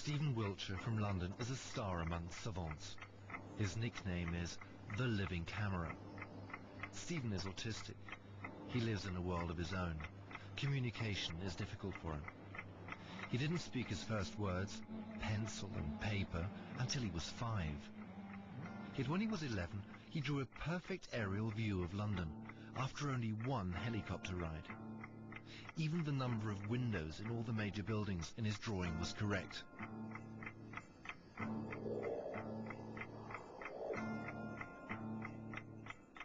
Stephen Wiltshire from London is a star among savants. His nickname is the Living Camera. Stephen is autistic. He lives in a world of his own. Communication is difficult for him. He didn't speak his first words, pencil and paper, until he was 5. Yet when he was 11, he drew a perfect aerial view of London after only one helicopter ride. Even the number of windows in all the major buildings in his drawing was correct.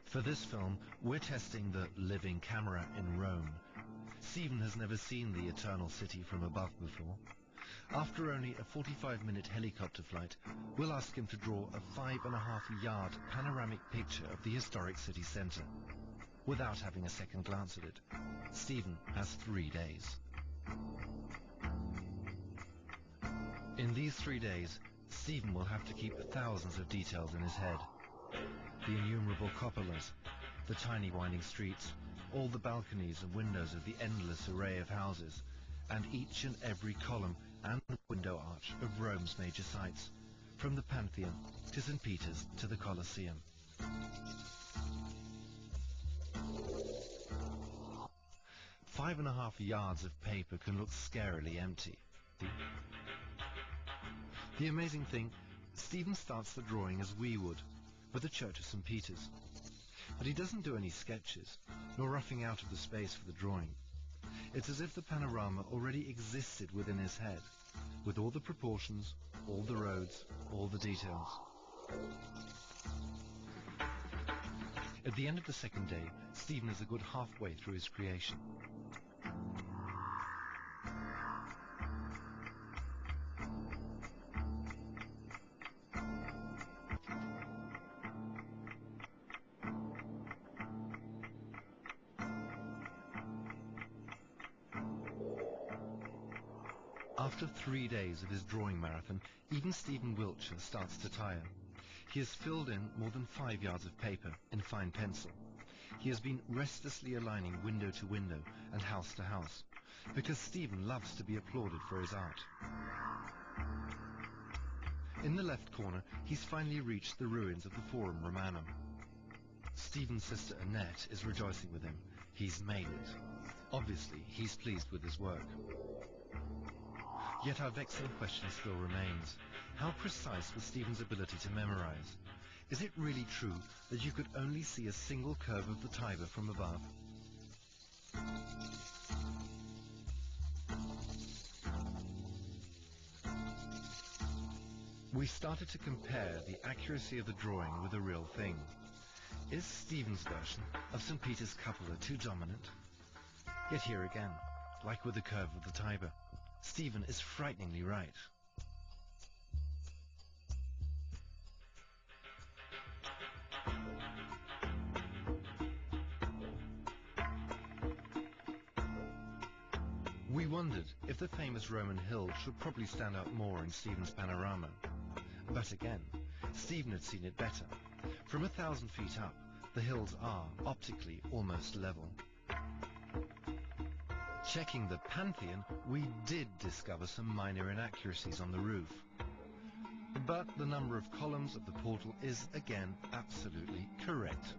For this film, we're testing the living camera in Rome. Stephen has never seen the Eternal City from above before. After only a 45-minute helicopter flight, we'll ask him to draw a 5.5-yard panoramic picture of the historic city centre. Without having a second glance at it, Stephen has 3 days. In these 3 days, Stephen will have to keep thousands of details in his head. The innumerable cupolas, the tiny winding streets, all the balconies and windows of the endless array of houses, and each and every column and window arch of Rome's major sites, from the Pantheon to St. Peter's to the Colosseum. Five and a half yards of paper can look scarily empty. The amazing thing, Stephen starts the drawing as we would, with the Church of St. Peter's. But he doesn't do any sketches, nor roughing out of the space for the drawing. It's as if the panorama already existed within his head, with all the proportions, all the roads, all the details. At the end of the second day, Stephen is a good halfway through his creation. After 3 days of his drawing marathon, even Stephen Wiltshire starts to tire. He has filled in more than 5 yards of paper in fine pencil. He has been restlessly aligning window to window and house to house, because Stephen loves to be applauded for his art. In the left corner, he's finally reached the ruins of the Forum Romanum. Stephen's sister Annette is rejoicing with him. He's made it. Obviously, he's pleased with his work. Yet our vexing question still remains. How precise was Stephen's ability to memorize? Is it really true that you could only see a single curve of the Tiber from above? We started to compare the accuracy of the drawing with the real thing. Is Stephen's version of St. Peter's cupola too dominant? Yet here again, like with the curve of the Tiber, Stephen is frighteningly right. We wondered if the famous Roman hill should probably stand out more in Stephen's panorama. But again, Stephen had seen it better. From 1,000 feet up, the hills are, optically, almost level. Checking the Pantheon, we did discover some minor inaccuracies on the roof. But the number of columns of the portal is, again, absolutely correct.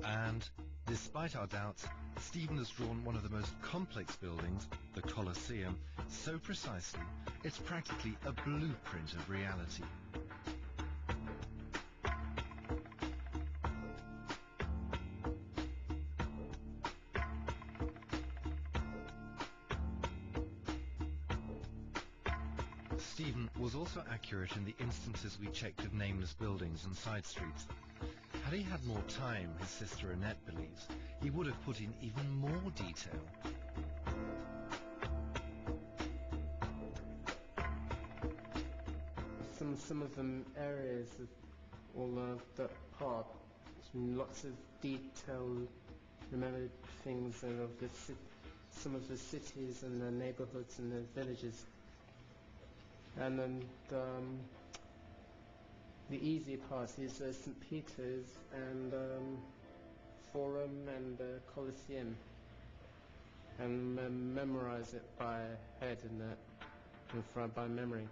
And, despite our doubts, Stephen has drawn one of the most complex buildings, the Colosseum, so precisely, it's practically a blueprint of reality. Stephen was also accurate in the instances we checked of nameless buildings and side streets. Had he had more time, his sister Annette believes, he would have put in even more detail. Some of them areas of all of that part, lots of detailed, remembered things of some of the cities and the neighborhoods and the villages, and then the easy part is St. Peter's and Forum and Colosseum, and memorize it by head and that, by memory.